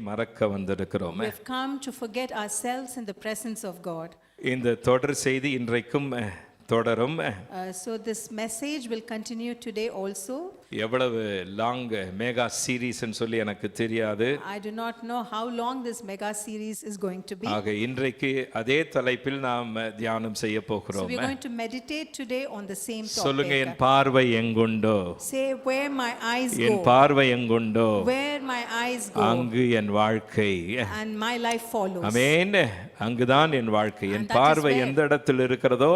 மறக்க வந்திருக்கிறோம். We have come to forget ourselves in the presence of God. இந்த தொடர் செய்தி இன்றைக்கும் தொடரும். So this message will continue today also. எவ்வளவு லாங் மெகா சீரிஸ் ன்னு சொல்லி எனக்கு தெரியாது. I do not know how long this mega series is going to be. ஆக இன்றைக்கு அதே தலைப்பில் நாம் தியானம் செய்ய போகிறோம். So we are going to meditate today on the same topic. சொல்லுங்க, என் பார்வை எங்குண்டோ. Say, where my eyes go. என் பார்வை எங்குண்டோ. Where my eyes go. அங்கு என் வாழ்க்கை. And my life follows. ஆமென். அங்குதான் என் வாழ்க்கை. என் பார்வை எந்த இடத்தில் இருக்கிறதோ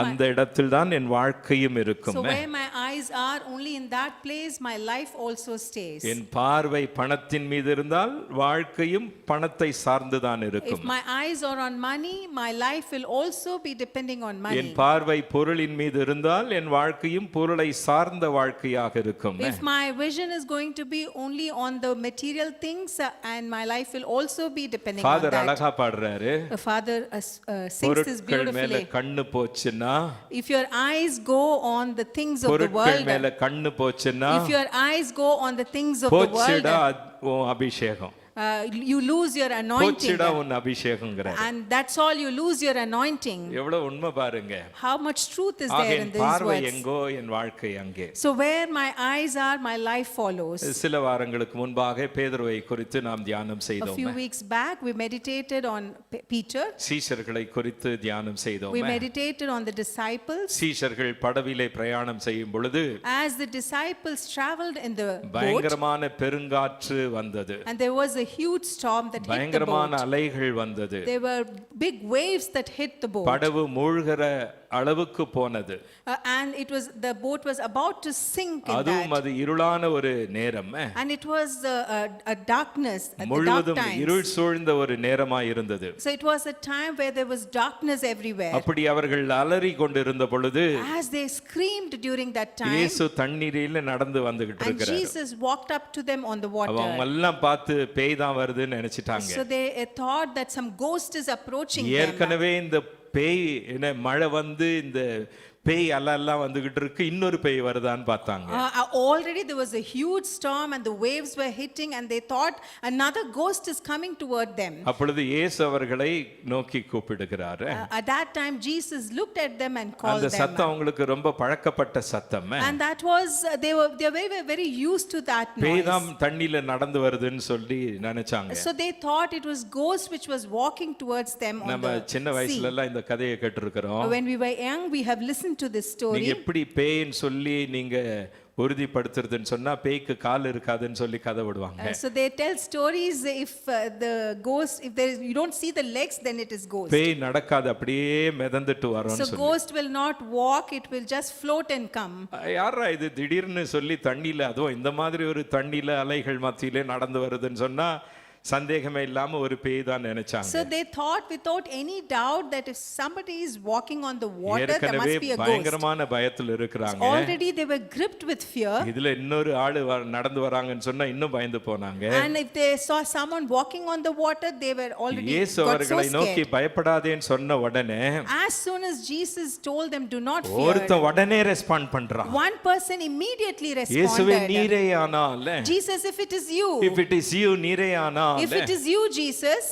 அந்த இடத்தில் தான் என் வாழ்க்கையும் இருக்கும். So where my eyes are, only in that place my life also stays. என் பார்வை பணத்தின் மீது இருந்தால் வாழ்க்கையும் பணத்தை சார்ந்து தான் இருக்கும். If my eyes are on money, my life will also be depending on money. என் பார்வை பொருளின் மீது இருந்தால் என் வாழ்க்கையும் பொருளை சார்ந்த வாழ்க்கையாக இருக்கும். If my vision is going to be only on the material things, and my life will also be depending on that. Father அழகா பாடுறாரு. The father sings this beautifully. மேல கண்ணு போச்சுன்னா, if your eyes go on the things of the world, பொருட்கள் மேல கண்ணு போச்சுன்னா, if your eyes go on the things of the world, போச்சுடா அபிஷேகம். You lose your anointing. போச்சுடா உன் அபிஷேகம்ங்கற. And that's all, you lose your anointing. எவ்வளவு உண்மை பாருங்க. How much truth is there in these பார்வை words. எங்கோ என் வாழ்க்கை அங்கே. So where my eyes are, my life follows. சில வாரங்களுக்கு முன்பாக பேதுருவை குறித்து நாம் தியானம் செய்தோம். A few weeks back we meditated on Peter. சீஷர்களை குறித்து தியானம் செய்தோம். We meditated on the disciples. சீஷர்கள் படவிலே பிரயாணம் செய்யும் பொழுது, as the disciples traveled in the boat, பயங்கரமான பெருங்காற்று வந்தது. and there was a huge storm that hit the boat. பயங்கரமான அலைகள் வந்தது. There were big waves that hit the boat. படவு மூழ்கிற அளவுக்கு போனது. And the boat was about to sink in that. அதுவும் அது இருளான ஒரு நேரம். And it was a darkness, a dark முழுவதும் time. இருள் சூழ்ந்த ஒரு நேரமாய் இருந்தது. So it was a time where there was darkness everywhere. அப்படி அவர்கள் அலறி கொண்டிருந்த பொழுது, as they screamed during that time, இயேசு தண்ணீரில் நடந்து வந்துகிட்டு and இருக்கிறார். Jesus walked up to them on the water. அவங்க எல்லாம் பார்த்து பேய் தான் வருதுன்னு நினைச்சிட்டாங்க. So they thought that some ghost is approaching them. ஏற்கனவே இந்த பேய் மழை வந்து இந்த பேய் அலெல்லாம் வந்துகிட்டு இருக்கு, இன்னொரு பேய் வருதான்னு பார்த்தாங்க. Already there was a huge storm and the waves were hitting, and they thought another ghost is coming toward them. அப்பொழுது இயேசு அவர்களை நோக்கி கூப்பிடுகிறார். At that time Jesus looked at them and called them. அந்த சத்தம் அவங்களுக்கு ரொம்ப பழக்கப்பட்ட சத்தம். And that was they were very used to that noise. பேய் தான் தண்ணில நடந்து வருதுன்னு சொல்லி நினைச்சாங்க. So they thought it was ghost which was walking towards them on the sea. நம்ம சின்ன வயசுல எல்லாம் இந்த கதையை கேட்டிருக்கிறோம். When we were young, we have listened to this story. நீங்க எப்படி பேய்ன்னு சொல்லி நீங்க உறுதிப்படுத்துறதுன்னு சொன்னா பேய்க்கு கால் இருக்காதுன்னு சொல்லி கதை விடுவாங்க. So they tell stories, if the ghost, if there is, you don't see the legs, then it is ghost. பேய் நடக்காது, அப்படியே மிதந்துட்டு வரும்னு சொல்லி. So ghost will not walk, it will just float and come. யாரா இது திடீர்னு சொல்லி தண்ணில, அதுவும் இந்த மாதிரி ஒரு தண்ணில அலைகள் மத்தியிலே நடந்து வருதுன்னு சொன்னா சந்தேகமே இல்லாம ஒரு பேய் தான் நினைச்சாங்க. So they thought without any doubt that if somebody is walking on the water, there must be a ghost. பயங்கரமான பயத்துல இருக்காங்க. Already they were gripped with fear. இதுல இன்னொரு ஆளு நடந்து வராங்கன்னு சொன்னா இன்னும் பயந்து போனாங்க. And if they saw someone walking on the water, they were already இயேசு அவர்களை நோக்கி பயப்படாதேன்னு சொன்ன உடனே, as soon as Jesus told them do not fear, ஒருத்தன் உடனே ரெஸ்பாண்ட் பண்றான். one person immediately responded. இயேசுவே நீரேயானால், Jesus, if it is you, if it is you நீரேயானால், if it is you Jesus,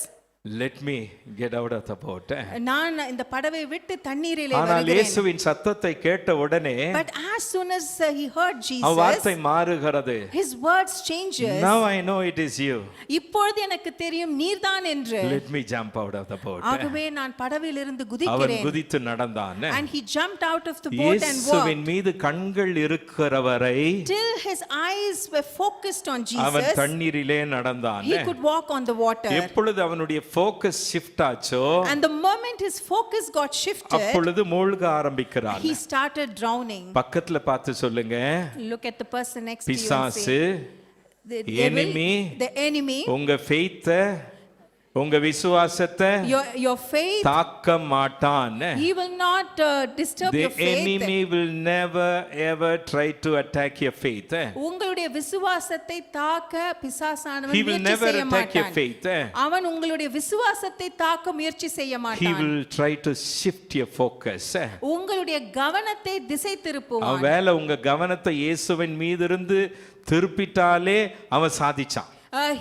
let me get out of the boat. நான் இந்த படவை விட்டு தண்ணீரிலே ஆனால் வருகிறேன். இயேசுவின் சத்தத்தை கேட்ட உடனே, but as soon as he heard Jesus, வார்த்தை மாறுகிறது. his words changes. Now I know it is you. இப்பொழுது எனக்கு தெரியும் நீர்தான் என்று. Let me jump out of the boat. ஆகவே நான் படவிலிருந்து குதிக்கிறேன். அவன் குதித்து நடந்தான். And he jumped out of the boat and walked. இயேசுவின் மீது கண்கள் இருக்கிறவரை, till his eyes were focused on Jesus, அவன் தண்ணீரிலே நடந்தான். he could walk on the water. எப்பொழுது அவனுடைய ஃபோக்கஸ் ஷிஃப்ட் ஆச்சோ, and the moment his focus got shifted, அப்பொழுது மூழ்க ஆரம்பிக்கிறான். he started drowning. பக்கத்துல பார்த்து சொல்லுங்க, look at the person next to you and பிசாசு, say, the enemy உங்க faith, உங்க விசுவாசத்தை your faith தாக்க மாட்டான். he will not disturb your faith. The enemy will never ever try to attack your faith. உங்களுடைய விசுவாசத்தை தாக்க பிசாசானவன் he will முயற்சி never செய்ய attack your மாட்டான். faith. அவன் உங்களுடைய விசுவாசத்தை தாக்க முயற்சி செய்ய he மாட்டான். will try to shift your focus. உங்களுடைய கவனத்தை திசை திருப்புவான். வேளை உங்க கவனத்தை இயேசுவின் மீது இருந்து திருப்பிட்டாலே அவன் சாதிச்சான்.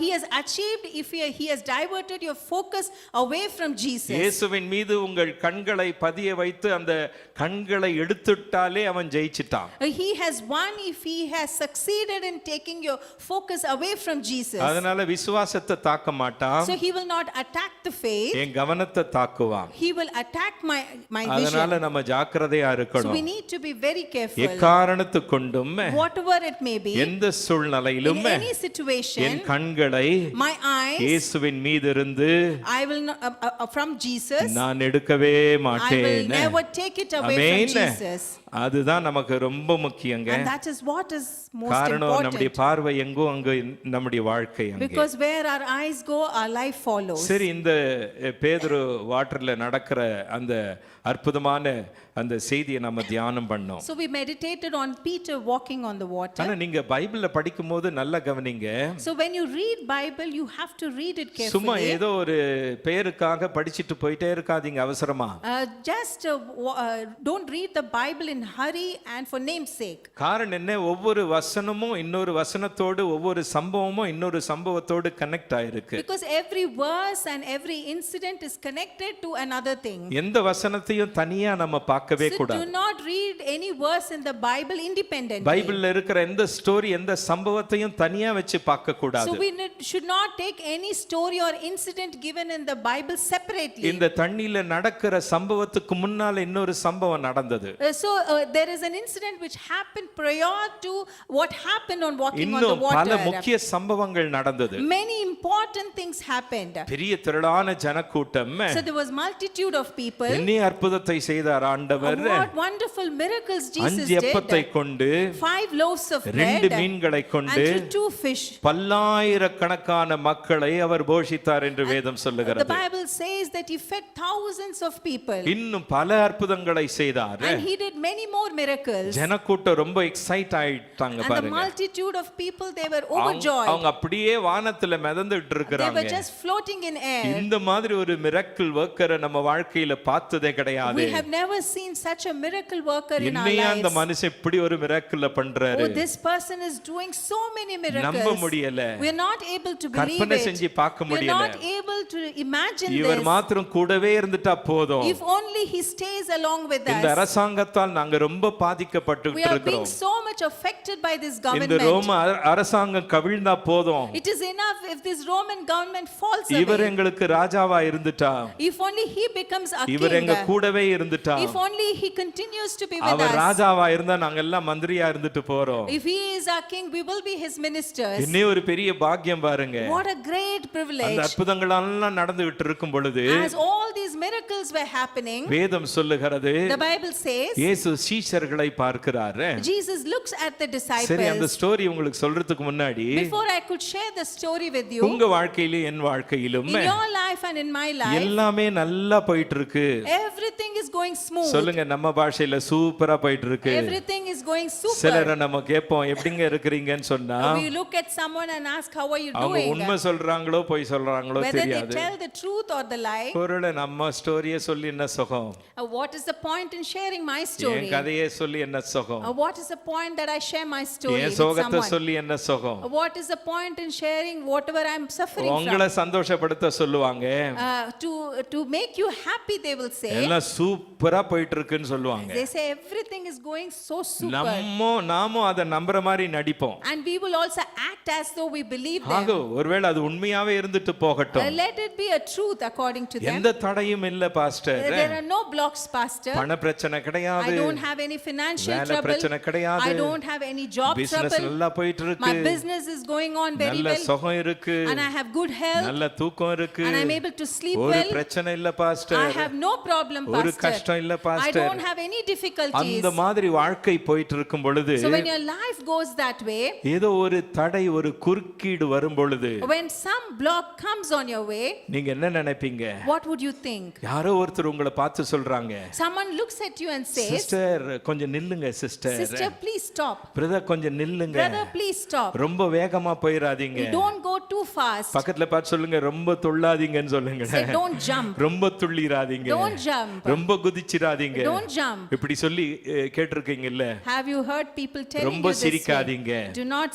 he has achieved if he has diverted your focus away from Jesus. இயேசுவின் மீது உங்கள் கண்களை பதிய வைத்து அந்த கண்களை எடுத்துட்டாலே அவன் ஜெயிச்சிட்டான். He has won if he has succeeded in taking your focus away from Jesus. அதனால விசுவாசத்தை தாக்க மாட்டான். So he will not attack the faith. என் கவனத்தை தாக்குவான். He will attack my vision. அதனால நம்ம ஜாக்கிரதையா So இருக்கணும். we need to be very careful. எக்காரணத்து கொண்டும் Whatever it may be, எந்த சூழ்நிலையிலும் in any situation, என் கண்களை my eyes, இயேசுவின் மீது இருந்து I will not, from Jesus, நான் எடுக்கவே I will மாட்டேன். never take it away from amen. Jesus. அதுதான் நமக்கு ரொம்ப முக்கியங்க. And that is what is most காரணம் நம்முடைய important. பார்வை எங்கோ அங்க நம்முடைய வாழ்க்கை அங்கே. Because where our eyes go, our life follows. சரி, இந்த பேதுரு வாட்டர்ல நடக்கிற அந்த அற்புதமான அந்த செய்தியை நம்ம தியானம் பண்ணோம். So we meditated on Peter walking on the water. ஆனா நீங்க பைபிள்ல படிக்கும்போது நல்லா கவனிங்க. So when you read Bible, you have to read it சும்மா carefully. ஏதோ ஒரு பேருக்காக படிச்சிட்டு போயிட்டே இருக்காதீங்க அவசரமா. Just don't read the Bible in hurry and for name's sake. காரணம் என்ன, ஒவ்வொரு வசனமும் இன்னொரு வசனத்தோடு, ஒவ்வொரு சம்பவமும் இன்னொரு சம்பவத்தோடு கனெக்ட் ஆயிருக்கு. Because every verse and every incident is connected to another thing. எந்த வசனத்தையும் தனியா நம்ம பார்க்கவே So கூடாது. do not read any verse in the Bible independently. பைபிள்ல இருக்கிற எந்த ஸ்டோரி, எந்த சம்பவத்தையும் தனியா வச்சு பார்க்க கூடாது. So we should not take any story or incident given in the Bible separately. இந்த தண்ணியில நடக்கிற சம்பவத்துக்கு முன்னால இன்னொரு சம்பவம் நடந்தது. So there is an incident which happened prior to what happened on walking on the இன்னும் பல water. முக்கிய சம்பவங்கள் நடந்தது. Many important things happened. பெரிய திரளான ஜனக்கூட்டம். So there was multitude of people. என்ன அற்புதத்தை செய்தார் ஆண்டவர். What wonderful miracles Jesus 5 அப்பத்தை did. கொண்டு 5 loaves of 2 bread மீன்களை and கொண்டு 2 fish. பல்லாயிரக்கணக்கான மக்களை அவர் போஷித்தார் என்று வேதம் The சொல்லுகிறது. Bible says that he fed thousands of people. இன்னும் பல அற்புதங்களை செய்தார். And he did many more miracles. ஜனக்கூட்டம் ரொம்ப எக்ஸைட் ஆயிட்டாங்க And the பாருங்க. multitude of people, they were அவங்க overjoyed. அப்படியே வானத்துல மிதந்துட்டு They இருக்காங்க. were just floating in air. இந்த மாதிரி ஒரு மிரக்கிள் வர்க்கரை நம்ம வாழ்க்கையில பார்த்ததே கிடையாது. We have never seen such a miracle worker in our இன்னையா அந்த lives. மனுஷன் இப்படி ஒரு மிரக்கிள் பண்றாரு. Oh, this person is doing so many நம்ப miracles. முடியல. We are not able to believe கற்பனை it. செஞ்சு பார்க்க We are முடியல. not able to imagine இவர் this. மாத்திரம் கூடவே இருந்துட்டா போதும். If only he stays along with இந்த us. அரசாங்கத்தால் நாங்க ரொம்ப பாதிக்கப்பட்டு We are being இருக்கிறோம். so much affected by this இந்த government. ரோம அரசாங்கம் கவிழ்ந்தா போதும். It is enough if this Roman government falls இவர் away. எங்களுக்கு ராஜாவா இருந்துட்டா, If only he becomes a இவர் king. எங்க கூடவே இருந்துட்டா, If only he continues to be with our us. ராஜாவா இருந்தா நாங்க எல்லாம் மந்திரியா இருந்துட்டு போறோம். If he is our king, we will be his ministers. இன்னே ஒரு பெரிய பாக்கியம் பாருங்க. What a great அந்த privilege. அற்புதங்கள் எல்லாம் நடந்துகிட்டு இருக்கும் பொழுது As all these miracles were happening, வேதம் சொல்லுகிறது, the Bible says, இயேசு சீஷர்களை பார்க்கிறாரு. Jesus looks at the சரி, அந்த disciples. ஸ்டோரி உங்களுக்கு சொல்றதுக்கு முன்னாடி Before I could share the story with you, உங்க வாழ்க்கையிலும் என் வாழ்க்கையிலும் in your life and in my life, எல்லாமே நல்லா போயிட்டு இருக்கு. everything is going smooth. சொல்லுங்க, நம்ம பாஷையில சூப்பரா போயிட்டு இருக்கு. Everything is going super. சிலரை நம்ம கேட்போம், எப்படிங்க இருக்கிறீங்கன்னு சொன்னா We look at someone and ask, how are you அவங்க doing? உண்மை சொல்றாங்களோ பொய் சொல்றாங்களோ Whether they தெரியாது. tell the truth or the lie. பொருளை நம்ம ஸ்டோரியை சொல்லி என்ன சுகம், What is the point in sharing my N story? கதையை சொல்லி என்ன சுகம், What is the point that I share my story N with சோகத்தை someone? சொல்லி என்ன சுகம். What is the point in sharing whatever I'm suffering from? உங்களை சந்தோஷப்படுத்த சொல்லுவாங்க, To make you happy, they will say. எல்லாம் சூப்பரா போயிட்டு இருக்குன்னு சொல்லுவாங்க. They say everything is going so super. நாமும் அதை நம்புற மாதிரி நடிப்போம். And we will also act as though we believe ஆக them. ஒருவேளை அது உண்மையாவே இருந்துட்டு போகட்டும். Let it be a truth according to them. எந்த தடையும் இல்ல pastor. There are no blocks, Pastor. பண பிரச்சனை கிடையாது. I don't have any financial வேலை trouble. பிரச்சனை கிடையாது. I don't have any job business trouble. நல்லா போயிட்டு இருக்கு. My business is going on very நல்ல well. சுகம் இருக்கு. And I have good health. நல்ல தூக்கம் இருக்கு. And I'm able to sleep ஒரு well. பிரச்சனை இல்ல pastor. I have no problem, ஒரு Pastor. கஷ்டம் இல்ல I pastor. don't have any difficulties. அந்த மாதிரி வாழ்க்கை போயிட்டு இருக்கும் பொழுது So when your life goes that way, ஏதோ ஒரு தடை, ஒரு குறுக்கீடு வரும் பொழுது when some block comes on your way, நீங்க என்ன நினைப்பீங்க? what would you think? யாரோ யாரோ ஒருத்தர் உங்களை பார்த்து சொல்றாங்க, Someone looks at you and says, sister கொஞ்சம் நில்லுங்க sister, Sister, please stop. Brother கொஞ்சம் நில்லுங்க, Brother, please stop. ரொம்ப வேகமா போயிடாதீங்க. You don't go too fast. பக்கத்துல பார்த்து சொல்லுங்க, ரொம்ப துள்ளாதீங்கன்னு சொல்லுங்க. Say, don't jump. ரொம்ப துள்ளிராதீங்க, Don't jump. ரொம்ப குதிச்சிராதீங்க. Don't jump. இப்படி சொல்லி கேட்டிருக்கீங்கல்ல. Have you heard people telling ரொம்ப you this சிரிக்காதீங்க. way? Do not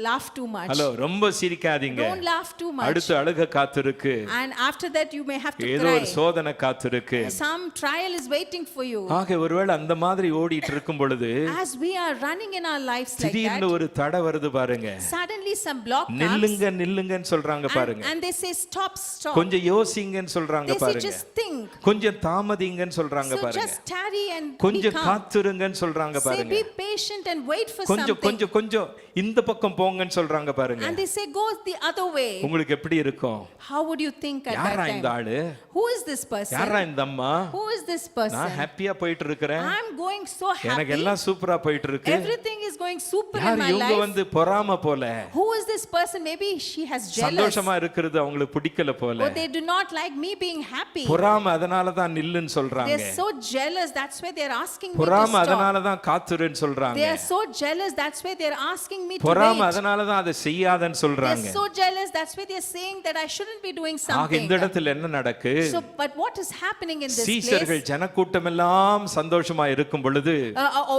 laugh too much. Hello, ரொம்ப சிரிக்காதீங்க. Don't laugh too much. அடுத்து அழுக காத்திருக்கு, And after that you may have to ஏதோ ஒரு cry. சோதனை காத்திருக்கு. Some trial is waiting for you. ஆக ஒருவேளை அந்த மாதிரி ஓடிட்டு இருக்கும் பொழுது As we are running in our lives like திடீர்னு that, ஒரு தடை வருது பாருங்க. suddenly some block comes நில்லுங்க நில்லுங்கன்னு சொல்றாங்க பாருங்க. and they say stop, stop. கொஞ்சம் யோசிங்கன்னு சொல்றாங்க They say பாருங்க. just think. கொஞ்சம் தாமதிங்கன்னு சொல்றாங்க So பாருங்க. just tarry and be கொஞ்சம் calm. காத்துருங்கன்னு சொல்றாங்க Say பாருங்க. be patient and wait for கொஞ்சம் something. கொஞ்சம் கொஞ்சம் இந்த பக்கம் போங்கன்னு சொல்றாங்க பாருங்க. And they say go the other way. உங்களுக்கு எப்படி இருக்கும்? How would you think at that யாரா இந்த time? ஆளு? Who is this person? யாரா இந்த அம்மா? Who is this நான் person? ஹாப்பியா போயிட்டு இருக்கிறேன், I'm going so எனக்கு happy. எல்லாம் சூப்பரா போயிட்டு இருக்கு. Everything is going super in யார் my இவங்க life. வந்து பொறாம போல, Who is this person? Maybe she has jealous. சந்தோஷமா இருக்கிறது அவங்களுக்கு பிடிக்கல போல. Or they do not like me being happy. பொறாம அதனால தான் நில்லுன்னு சொல்றாங்க. They're so jealous. That's why they're asking me to பொறாம stop. அதனால தான் காத்துருன்னு சொல்றாங்க. They are so jealous. That's why they're asking me to பொறாம wait. அதனால தான் அதை செய்யாதன்னு சொல்றாங்க. They're so jealous. That's why they're saying that I shouldn't be doing ஆக something. இந்த இடத்துல என்ன நடக்கு? So, but what is happening in this சீஷர்கள் place? ஜனக்கூட்டம் எல்லாம் சந்தோஷமா இருக்கும் பொழுது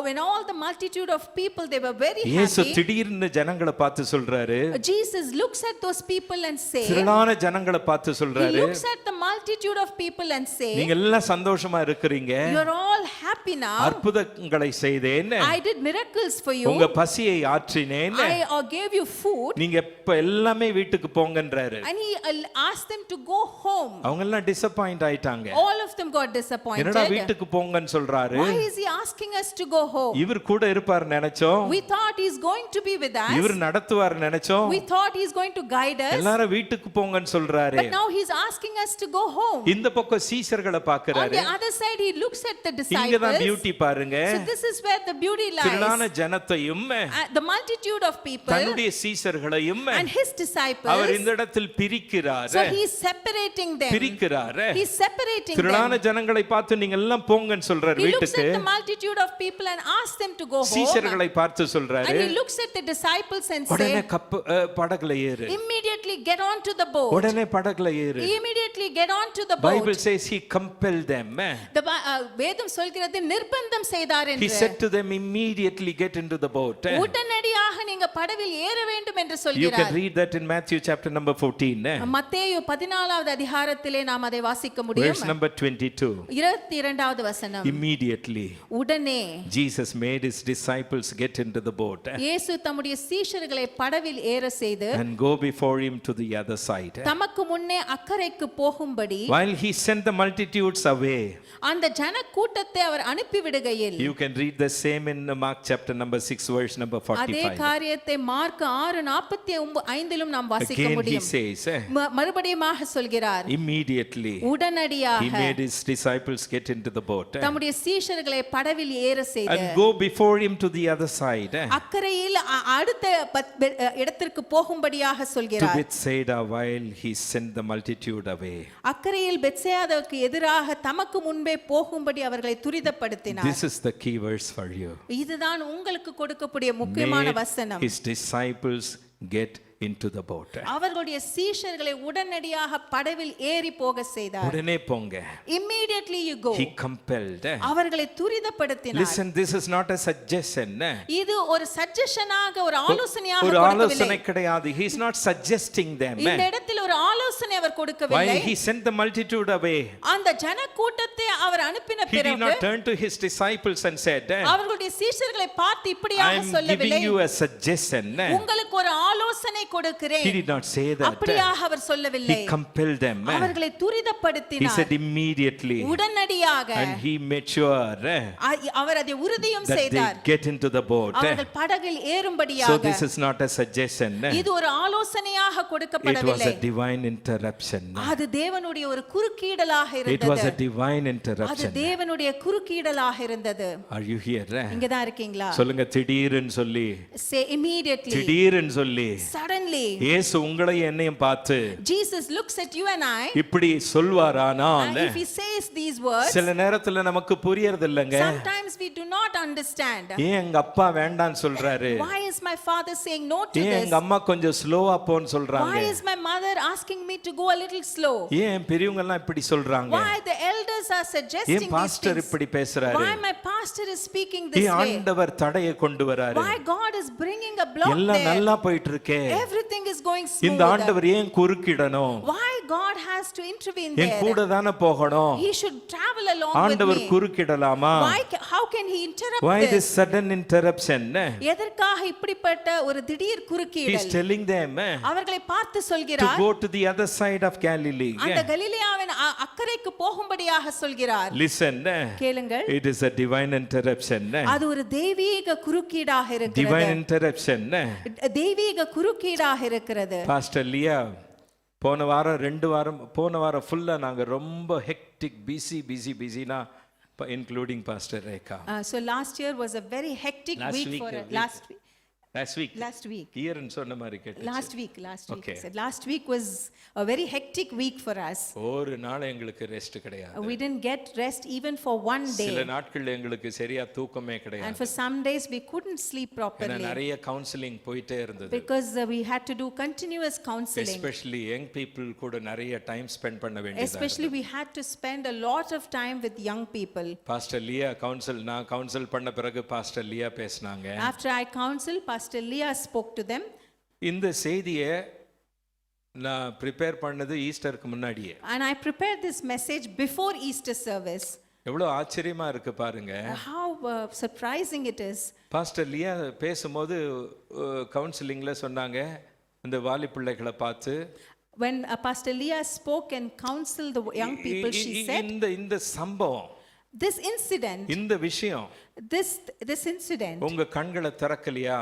When all the multitude of people, they were very இயேசு happy. திடீர்னு ஜனங்களை பார்த்து சொல்றாரு. Jesus looks at those people and say, திரளான ஜனங்களை பார்த்து he சொல்றாரு, looks at the multitude of people and say, நீங்க எல்லாம் சந்தோஷமா இருக்கிறீங்க, you're all happy now. அற்புதங்களை செய்தேன், I did miracles for you. உங்க பசியை ஆற்றினேன், I gave you food. நீங்க இப்ப எல்லாமே வீட்டுக்கு போங்கன்றாரு. And he asked them to go home. அவங்க எல்லாம் டிசப்பாயிண்ட் ஆயிட்டாங்க. All of them got disappointed. என்னடா வீட்டுக்கு போங்கன்னு சொல்றாரு? Why is he asking us to go home? இவர் கூட இருப்பார் நினைச்சோம், We thought he's going to be with us. இவர் நடத்துவார் நினைச்சோம், We thought he's going to guide us. எல்லாரும் வீட்டுக்கு போங்கன்னு சொல்றாரு. But now he's asking us to go home. இந்த பக்கம் சீஷர்களை On பாக்குறாரு. the other side, he looks at the இங்க தான் disciples. பியூட்டி பாருங்க. So this is where the beauty திரளான lies. ஜனத்தையும் The multitude of people தன்னுடைய சீஷர்களையும் and his disciples. அவர் இந்த இடத்தில் பிரிக்கிறார். So he's separating them. பிரிக்கிறார். He's separating திரளான them. ஜனங்களை பார்த்து நீங்க எல்லாம் போங்கன்னு சொல்றாரு He looks வீட்டுக்கு. at the multitude of people and asks them to go home. சீஷர்களை பார்த்து சொல்றாரு, And he looks at the disciples and உடனே says, படகுல ஏறு, immediately get onto the boat. உடனே படகுல ஏறு. Immediately get onto the Bible boat. says he compelled them. வேதம் சொல்கிறது நிர்பந்தம் செய்தார் He என்று. said to them, immediately get into the boat. உடனடியாக நீங்க படவில் ஏற வேண்டும் என்று You can சொல்கிறார். read that in Matthew chapter number 14. மத்தேயு 14வது அதிகாரத்திலே நாம் அதை வாசிக்க முடியும். Verse number 22. 22வது வசனம். Immediately உடனே Jesus made his disciples get into the boat இயேசு தம்முடைய சீஷர்களை படவில் ஏற செய்து and go before him to the other side. தமக்கு முன்னே அக்கறைக்கு போகும்படி While he sent the multitudes away. அந்த ஜன கூட்டத்தை அவர் அனுப்பி விடுகையில் You can read the same in Mark chapter number 6 verse number அதே 45. காரியத்தை மார்க் 6:45 நாம் வாசிக்க Again he முடியும். says, மறுபடியுமாக சொல்கிறார், immediately he உடனடியாக made his disciples get into the boat தம்முடைய சீஷர்களை படவில் ஏற செய்து and go before him to the other side அக்கறையில் அடுத்த இடத்திற்கு போகும்படியாக to சொல்கிறார். Bethsaida while he sent the multitude away. அக்கறையில் பெத்சேயாவுக்கு எதிராக தமக்கு முன்பே போகும்படி அவர்களை துரிதப்படுத்தினார். This is the key verse for you. இதுதான் உங்களுக்கு கொடுக்கக்கூடிய முக்கியமான Made வசனம். his disciples get into the boat. அவர்களுடைய சீஷர்களை உடனடியாக படவில் ஏறி போக செய்தார். உடனே போங்க. Immediately you go. He compelled. அவர்களை துரிதப்படுத்தினார். Listen, this is not a suggestion. இது ஒரு சஜஷனாக ஒரு ஆலோசனையாக ஒரு கொடுக்கவில்லை. ஆலோசனை கிடையாது. He is not suggesting them. இந்த இடத்தில் ஒரு ஆலோசனை அவர் While கொடுக்கவில்லை. he sent the multitude away, அந்த ஜன கூட்டத்தை அவர் அனுப்பின he did பிறகு not turn to his disciples and said, அவர்களுடைய சீஷர்களை பார்த்து I இப்படியாக am சொல்லவில்லை, giving you a suggestion. உங்களுக்கு ஒரு ஆலோசனை கொடுக்கிறேன். He did not say that. அப்படியாக அவர் சொல்லவில்லை. He compelled them. அவர்களை He துரிதப்படுத்தினார். said immediately. உடனடியாக And he made sure அவர் அதை உறுதியும் that செய்தார். they get into the boat. அவர்கள் படகில் So ஏறும்படியாக. this is not a suggestion. இது ஒரு ஆலோசனையாக It was கொடுக்கப்படவில்லை. a divine interruption. அது தேவனுடைய ஒரு குறுக்கீடலாக It was a இருந்தது. divine அது interruption. தேவனுடைய குறுக்கீடலாக இருந்தது. Are you here? இங்க தான் இருக்கீங்களா? சொல்லுங்க, திடீர்னு சொல்லி, Say immediately. திடீர்னு சொல்லி, Suddenly. suddenly இயேசு உங்களையும் என்னையும் பார்த்து Jesus looks at you and I, இப்படி சொல்வாரானால் and if he says these words, சில நேரத்துல நமக்கு புரியறது இல்லைங்க. sometimes we do not understand. ஏன் எங்க அப்பா வேண்டான்னு சொல்றாரு? Why is my father saying no to ஏன் this? எங்க அம்மா கொஞ்சம் ஸ்லோவா போன்னு சொல்றாங்க? Why is my mother asking me to go a little slow? ஏன் பெரியவங்க எல்லாம் இப்படி சொல்றாங்க? Why the elders are suggesting ஏன் these பாஸ்டர் things? இப்படி பேசுறாரு? Why my pastor is speaking this ஏன் way? ஆண்டவர் தடையை கொண்டு வராரு? Why God is bringing a block எல்லாம் there? நல்லா போயிட்டு இருக்கே. Everything is going இந்த smooth. ஆண்டவர் ஏன் குறுக்கிடணும்? Why God has to intervene N there? கூட தானே போகணும். He should travel along with ஆண்டவர் me. குறுக்கிடலாமா? How can he interrupt Why this this? sudden interruption? எதற்காக இப்படிப்பட்ட ஒரு திடீர் He is குறுக்கீடல்? telling them அவர்களை பார்த்து to சொல்கிறார், go to the other side of Galilee. அந்த கலிலேயாவின் அக்கறைக்கு போகும்படியாக சொல்கிறார். Listen, கேளுங்கள், it is a divine interruption. அது ஒரு தெய்வீக குறுக்கீடாக இருக்கிறது. Divine interruption. தெய்வீக குறுக்கீடாக இருக்கிறது. பாஸ்டர் லியா போன வாரம் ஃபுல்லா நாங்க ரொம்ப ஹெக்டிக் பிஸினா including pastor Rekha. So last year was a very hectic week for us. Last week. Year ன்னு சொன்ன மாதிரி கேட்டு. Last week. Okay. So last week was a very hectic week for us. ஒரு நாள் எங்களுக்கு ரெஸ்ட் கிடையாது. We didn't get rest even for one சில day. நாட்கள் எங்களுக்கு சரியா தூக்கமே And கிடையாது. for some days we couldn't sleep ஏன்னா properly நிறைய கவுன்சிலிங் போயிட்டே இருந்தது. because we had to do continuous counseling. Especially young people கூட நிறைய டைம் ஸ்பெண்ட் பண்ண வேண்டியதா Especially we had to spend a lot of time with young people. Pastor Liya நான் counsel பண்ண பிறகு பாஸ்டர் லியா பேசினாங்க. After I counseled, Pastor Leah spoke to them. இந்த செய்தியை நான் ப்ரிப்பேர் பண்ணது ஈஸ்டருக்கு முன்னாடியே. And I prepared this message before Easter service. எவ்வளவு ஆச்சரியமா இருக்கு பாருங்க. How surprising it is. Pastor Liya பேசும்போது கவுன்சிலிங்ல சொன்னாங்க இந்த வாலி பிள்ளைகளை பார்த்து, When Pastor Leah spoke and counseled the young people, she said, இந்த சம்பவம், this incident, இந்த விஷயம் this incident, உங்க கண்களை திறக்கலையா?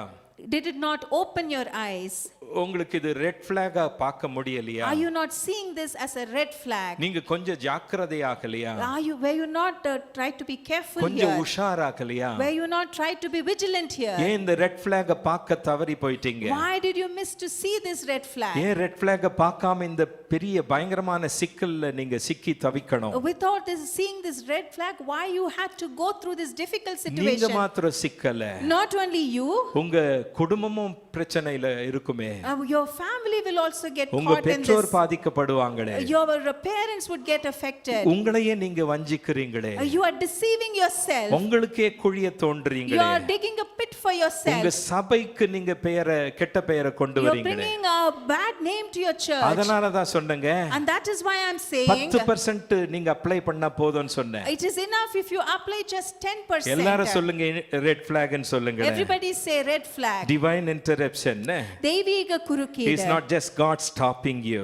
did it not open your eyes? உங்களுக்கு இது ரெட் ஃபிளாகா பார்க்க முடியலையா? Are you not seeing this as a red flag? நீங்க கொஞ்சம் ஜாக்கிரதையாகலையா? Were you not try to be careful கொஞ்சம் here? உஷாராகலையா? Were you not try to be vigilant here? ஏன் இந்த red ஃபிளாக பார்க்க தவறி போயிட்டீங்க? Why did you miss to see this red flag? ஏன் red ஃபிளாக பார்க்காம இந்த பெரிய பயங்கரமான சிக்கல்ல நீங்க சிக்கி தவிக்கணும்? Without seeing this red flag, why you had to go through this difficult நீங்க situation? மாத்திரம் சிக்கல, Not only you, உங்க குடும்பமும் பிரச்சனையில இருக்குமே. your family will also get உங்க caught in பெற்றோர் this. பாதிக்கப்படுவாங்களே. Your parents would get affected. உங்களையே நீங்க வஞ்சிக்கிறீங்களே. You are deceiving yourself. உங்களுக்கே குழிய You தோன்றீங்களே. are digging a pit for உங்க yourself. சபைக்கு நீங்க கெட்ட பெயரை கொண்டு You are வரீங்களே. bringing a bad name to your church. அதனால தான் சொன்னேங்க, And that is why I am saying 10% நீங்க அப்ளை பண்ணா போதும்னு சொன்னேன். it is enough if you apply just 10%. எல்லாரும் சொல்லுங்க ரெட் ஃபிளாக்னு சொல்லுங்க. Everybody say red flag. Divine interruption. தெய்வீக குறுக்கீடு. It's not just God stopping you.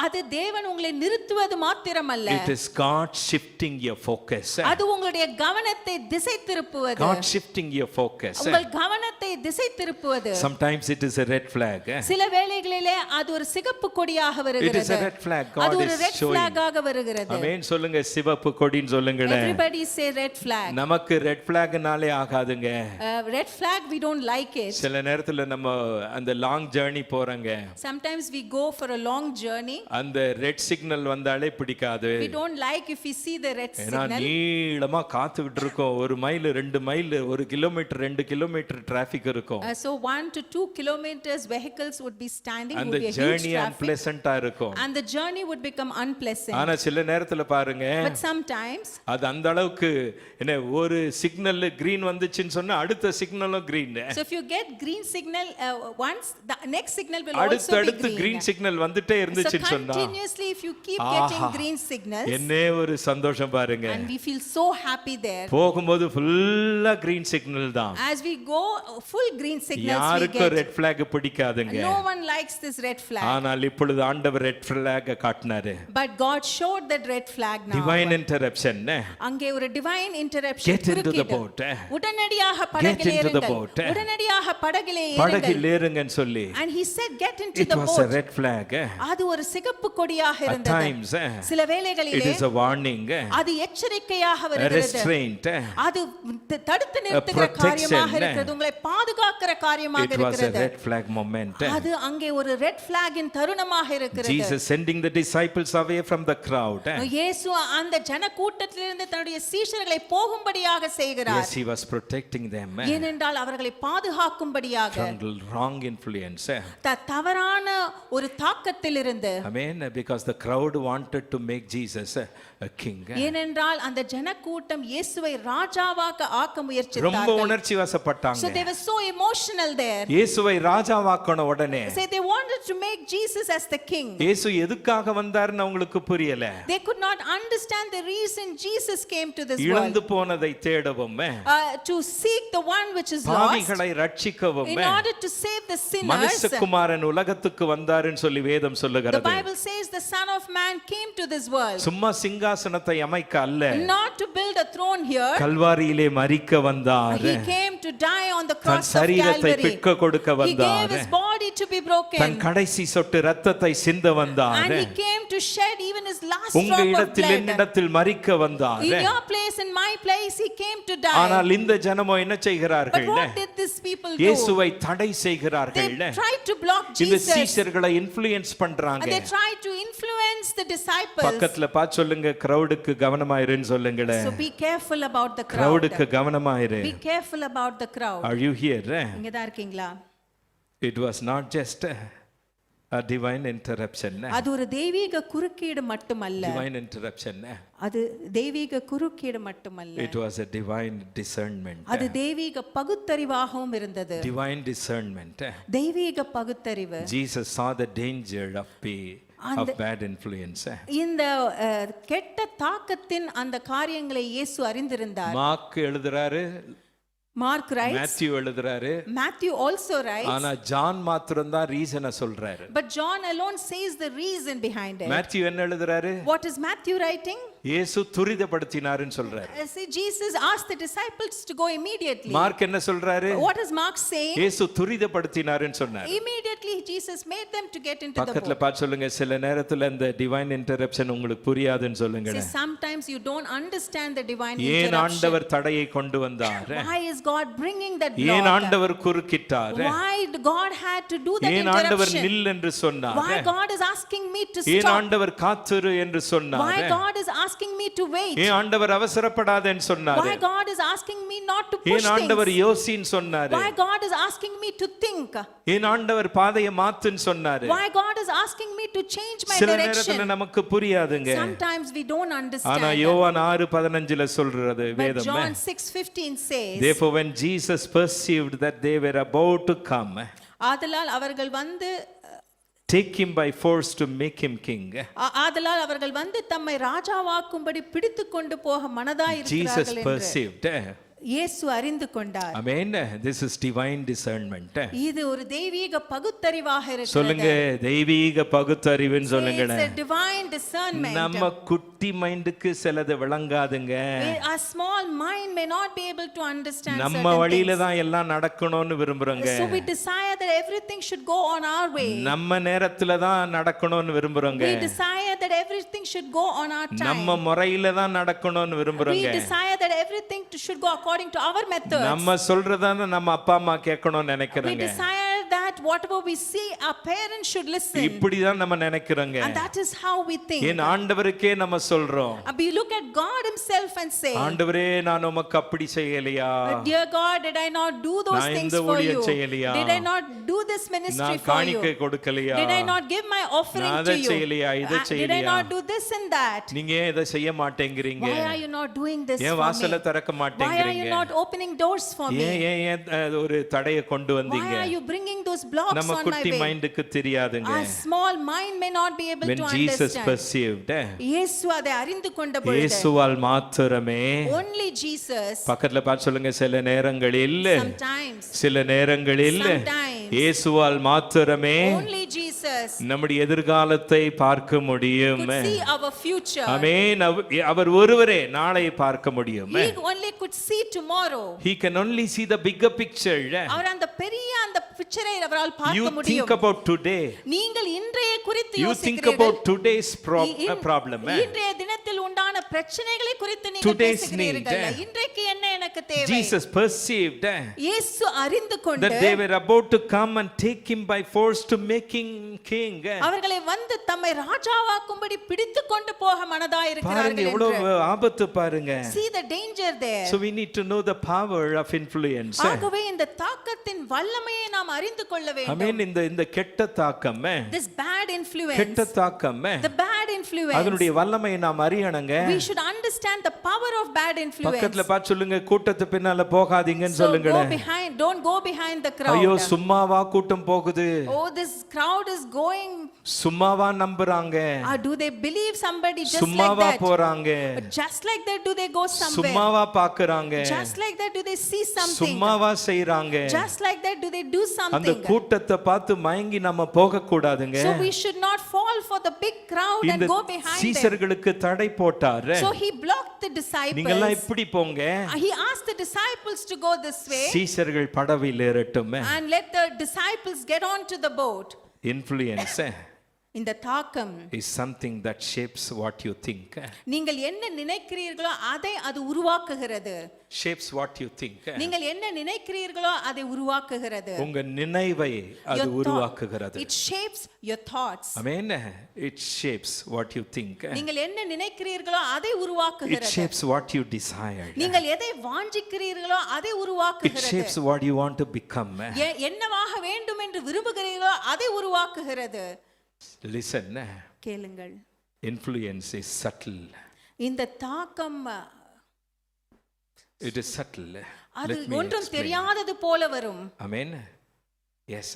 அது தேவன் உங்களை நிறுத்துவது மாத்திரமல்ல. It is God shifting your focus. அது உங்களுடைய கவனத்தை திசை திருப்புவது. God shifting your focus. உங்கள் கவனத்தை திசை திருப்புவது. Sometimes it is a red flag. சில வேளைகளிலே அது ஒரு சிகப்பு கொடியாக வருகிறது. It is a red flag. God அது ஒரு is red showing. flag ஆக வருகிறது. ஆமென் சொல்லுங்க, சிவப்பு கொடின்னு சொல்லுங்களே. Everybody say red flag. நமக்கு ரெட் ஃபிளாக்னாலே ஆகாதுங்க. Red flag we don't like it. சில நேரத்துல நம்ம அந்த லாங் ஜர்னி போறங்க. Sometimes we go for a long journey. அந்த ரெட் சிக்னல் வந்தாலே பிடிக்காது. We don't like if we see the red ஏன்னா signal. நீளமா காத்துக்கிட்டு இருக்கோம். 1 mile 2 mile 1 kilometre 2 kilometre traffic இருக்கும். So 1 to 2 kilometers vehicles would be standing, would அந்த be a huge journey traffic. அன்பிளசன்ட்டா இருக்கும். And the journey would become unpleasant. ஆனா சில நேரத்துல பாருங்க, But sometimes அது அந்த அளவுக்கு என்ன, ஒரு சிக்னல் கிரீன் வந்துச்சுன்னு சொன்னா அடுத்த சிக்னலும் green. so if you get green signal once, the next signal will also be அடுத்து green. கிரீன் சிக்னல் வந்துட்டே So இருந்துச்சுன்னு சொன்னா continuously if you keep getting green signals, என்னே ஒரு சந்தோஷம் பாருங்க. and we feel so happy there. போகும்போது ஃபுல்லா கிரீன் சிக்னல் தான். As we go, full green signals we யாருக்கும் get. ரெட் ஃபிளாக் பிடிக்காதுங்க. No one likes this red flag. ஆனால் இப்பொழுது ஆண்டவர் ரெட் ஃபிளாக் காட்டினாரு. But God showed that red flag now. Divine interruption. அங்கே ஒரு divine interruption. Get into the boat. உடனடியாக Get படகில் into the ஏறுங்கள். boat. உடனடியாக படகிலே படகில் ஏறுங்கள். ஏறுங்கன்னு சொல்லி. And he said get into It the was a boat. red flag. அது ஒரு சிகப்பு கொடியாக At இருந்தது. times சில it வேளைகளிலே is a warning. அது எச்சரிக்கையாக A வருகிறது. restraint. அது தடுத்து நிறுத்துகிற protection. காரியமாக இருக்கிறது. உங்களை பாதுகாக்கிற காரியமாக It was a இருக்கிறது. red flag moment. அது அங்கே ஒரு ரெட் பிளாகின் தருணமாக இருக்கிறது. Jesus sending the disciples away from the crowd. இயேசு அந்த ஜன கூட்டத்திலிருந்து தன்னுடைய சீஷர்களை போகும்படியாக செய்கிறார். Yes, he was protecting them ஏனென்றால் அவர்களை பாதுகாக்கும்படியாக from wrong influence. தவறான ஒரு தாக்கத்திலிருந்து. Amen. Because the crowd wanted to make Jesus a king. ஏனென்றால் அந்த ஜன கூட்டம் இயேசுவை ராஜாவாக ஆக்க ரொம்ப முயற்சித்தார்கள். உணர்ச்சி வசப்பட்டாங்க. So they were so emotional there. இயேசுவை ராஜாவாக்கன உடனே So they wanted to make Jesus as the king. இயேசு எதுக்காக வந்தாருன்னு அவங்களுக்கு புரியல. They could not understand the reason Jesus came to this இழந்து world. போனதை தேடவும் To seek the one which is lost. பாவிகளை ரட்சிக்கவும் In order to save the sinners. மனுஷகுமாரன் உலகத்துக்கு வந்தாருன்னு சொல்லி வேதம் The சொல்லுகிறது. Bible says the Son of Man came to this world. சும்மா சிங்காசனத்தை அமைக்க அல்ல, Not to build a throne here. கல்வாரியிலே மரிக்க வந்தார். He came to die on the than cross of சரீரத்தை Calvary. பிக்க கொடுக்க He gave வந்தார். his body to be broken. தன் கடைசி சொட்டு ரத்தத்தை சிந்த வந்தார். And he came to shed even his last உங்க drop of இடத்தில் blood. என்னிடத்தில் மரிக்க வந்தார். In your place, in my place, he came to die. ஆனால் இந்த ஜனமோ என்ன But செய்கிறார்கள்? what did these people do? இயேசுவை தடை They செய்கிறார்கள். tried to block இந்த Jesus. சீஷர்களை இன்ஃப்ளூயன்ஸ் And பண்றாங்க. they tried to influence the disciples. பக்கத்துல பார்த்து சொல்லுங்க, கிரவுடுக்கு கவனமாயிருன்னு சொல்லுங்களே. So be careful about the crowd. கிரவுடுக்கு கவனமாயிரு. Be careful about the crowd. Are you here? இங்க தான் இருக்கீங்களா? It was not just a divine interruption. அது ஒரு தெய்வீக குறுக்கீடு மட்டுமல்ல. Divine interruption. அது தெய்வீக குறுக்கீடு மட்டுமல்ல. It was a divine discernment. அது தெய்வீக பகுத்தறிவாகவும் இருந்தது. Divine discernment. தெய்வீக பகுத்தறிவு. Jesus saw the danger of bad influence. இந்த கெட்ட தாக்கத்தின் அந்த காரியங்களை இயேசு அறிந்திருந்தார். மார்க் எழுதுறாரு, மார்க் writes, மேத்யூ எழுதுறாரு, Matthew also writes, ஆனா ஜான் மாத்திரம் தான் ரீசனை சொல்றாரு. but John alone says the reason behind it. Matthew என்ன எழுதுறாரு? What is Matthew writing? இயேசு துரிதப்படுத்தினாருன்னு சொல்றாரு. See, Jesus asked the disciples to go immediately. Mark என்ன சொல்றாரு? What is Mark saying? இயேசு துரிதப்படுத்தினாருன்னு சொன்னாரு. Immediately Jesus made them to get into the பக்கத்துல boat. பார்த்து சொல்லுங்க, சில நேரத்துல இந்த டிவைன் இன்டரப்ஷன் உங்களுக்கு புரியாதுன்னு சொல்லுங்க. See, sometimes you don't understand the divine ஏன் interruption. ஆண்டவர் தடையை கொண்டு வந்தார்? Why is God bringing that ஏன் block? ஆண்டவர் குறுக்கிட்டார்? Why God had to do that ஏன் ஆண்டவர் interruption? நில் என்று சொன்னார்? Why God is asking me to ஏன் stop? ஆண்டவர் காத்திரு என்று சொன்னார்? Why God is asking me to wait? ஏன் ஆண்டவர் அவசரப்படாதேன்னு சொன்னார்? Why God is asking me not to push ஏன் ஆண்டவர் things? யோசின்னு சொன்னார்? Why God is asking me to think? ஏன் ஆண்டவர் பாதையை மாத்துன்னு சொன்னார்? Why God is asking me to change my சில நேரத்துல direction? நமக்கு புரியாதுங்க. Sometimes we don't ஆனா understand. யோவான் 6:15 சொல்றது But வேதம். John 6:15 says, Therefore when Jesus perceived that they were about to come, ஆதலால் அவர்கள் வந்து take him by force to make him king. ஆதலால் அவர்கள் வந்து தம்மை ராஜாவாக்கும்படி பிடித்துக் கொண்டு போக மனதாய் Jesus இருக்கிறார்கள் என்று perceived. இயேசு அறிந்து கொண்டார். Amen. This is divine discernment. இது ஒரு தெய்வீக பகுத்தறிவாக சொல்லுங்க, இருக்கிறது. தெய்வீக பகுத்தறிவுன்னு சொல்லுங்களே. It's a divine discernment. நம்ம குட்டி மைண்டுக்கு சிலது விளங்காதுங்க. A small mind may not be able to understand நம்ம certain வழியில things. தான் எல்லாம் நடக்கணும்னு விரும்புறோங்க. So we desire that everything should go on our way. நம்ம நேரத்துல தான் நடக்கணும்னு விரும்புறோங்க. We desire that everything should go on our time. நம்ம முறையில தான் நடக்கணும்னு We விரும்புறோங்க. desire that everything should go according to our methods. நம்ம சொல்றதா நம்ம அப்பா அம்மா கேட்கணும்னு We நினைக்கிறோங்க. desire that whatever we see, our parents should listen. இப்படிதான் நம்ம நினைக்கிறோங்க. And that is how we think. என் ஆண்டவருக்கே நம்ம சொல்றோம், We look at God himself and say, ஆண்டவரே நான் உமக்கு அப்படி செய்யலையா, dear God, did I not do those நான் things இந்த for ஊழியம் you? செய்யலையா, Did I not do this ministry நான் for you? காணிக்கை கொடுக்கலையா, Did I not give my offering நான் to அதை you? செய்யலையா, இதை Did I செய்யலையா, not do this and that? நீங்க ஏன் இதை செய்ய மாட்டேங்கிறீங்க, Why are you not doing this ஏன் for வாசலை me? திறக்க Why are you மாட்டேங்கிறீங்க, not opening doors for me? ஏன் ஏன் ஏன் ஒரு தடையை கொண்டு Why வந்தீங்க? are you bringing those blocks நம்ம on my குட்டி way? மைண்டுக்கு தெரியாதுங்க. Our small mind may not be able When to Jesus understand. perceived, இயேசு அதை அறிந்து கொண்ட பொழுது, இயேசுவால் மாத்திரமே, only Jesus, பக்கத்துல பார்த்து சொல்லுங்க, சில நேரங்களில் sometimes, சில நேரங்களில் sometimes, இயேசுவால் மாத்திரமே only Jesus நம்முடைய எதிர்காலத்தை பார்க்க முடியும். could see our future. ஆமென். அவர் ஒருவரே நாளை பார்க்க முடியும். He only could see tomorrow. He can only see the bigger picture. அவர் அந்த பெரிய அந்த பிக்சரை அவரால் You பார்க்க think முடியும். about today. நீங்கள் இன்றைய குறித்து You think யோசிக்கிறீர்கள். about today's problem. இன்றைய தினத்தில் உண்டான பிரச்சனைகளை குறித்து நீங்கள் Today's பேசுகிறீர்கள். need. இன்றைக்கு என்ன எனக்கு தேவை? Jesus perceived இயேசு அறிந்து கொண்டு that they were about to come and take him by force to make him king. அவர்களை வந்து தம்மை ராஜாவாக்கும்படி பிடித்து கொண்டு போக பாருங்க மனதாயிருக்கிறார்கள் எவ்வளவு என்று. ஆபத்து பாருங்க. See the danger there. So we need to know the power of influence. ஆகவே இந்த தாக்கத்தின் வல்லமையை நாம் அறிந்து கொள்ள I வேண்டும். mean இந்த கெட்ட தாக்கம், This bad influence, கெட்ட தாக்கம், the bad influence, அதனுடைய வல்லமையை நாம் அறியணுங்க. we should understand the power of bad influence. பக்கத்துல பார்த்து சொல்லுங்க, கூட்டத்து பின்னால போகாதீங்கன்னு So சொல்லுங்க. don't go behind the crowd. ஐயோ சும்மாவா கூட்டம் போகுது, Oh, this crowd is going, சும்மாவா நம்புறாங்க, do they believe somebody just like சும்மாவா that? போறாங்க, Just like that do they go somewhere? சும்மாவா பாக்குறாங்க, Just like that do they see something? சும்மாவா செய்றாங்க. Just like that do they do அந்த something? கூட்டத்தை பார்த்து மயங்கி நம்ம போக கூடாதுங்க. So we should not fall for the big crowd and இந்த go behind them. சீசர்களுக்கு தடை போட்டாரு. So he blocked the நீங்க எல்லாம் disciples. இப்படி போங்க, He asked the disciples to go this way சீசர்கள் படவில் ஏறட்டும். and let the disciples get onto the boat. Influence இந்த தாக்கம் is something that shapes what you think. நீங்கள் என்ன நினைக்கிறீர்களோ அதை அது உருவாக்குகிறது. Shapes what you think. நீங்கள் என்ன நினைக்கிறீர்களோ அதை உருவாக்குகிறது. உங்க நினைவை அது Your thought. உருவாக்குகிறது. It shapes your thoughts. Amen. It shapes what you think. நீங்கள் என்ன நினைக்கிறீர்களோ அதை It உருவாக்குகிறது. shapes what you desire. நீங்கள் எதை வாஞ்சிக்கிறீர்களோ அதை It உருவாக்குகிறது. shapes what you want to become. என்னவாக வேண்டும் என்று விரும்புகிறீர்களோ அதை உருவாக்குகிறது. Listen. கேளுங்கள். Influence is subtle. இந்த தாக்கம் It is subtle. அது Let me ஒன்றும் explain. தெரியாதது போல வரும். Amen. Yes.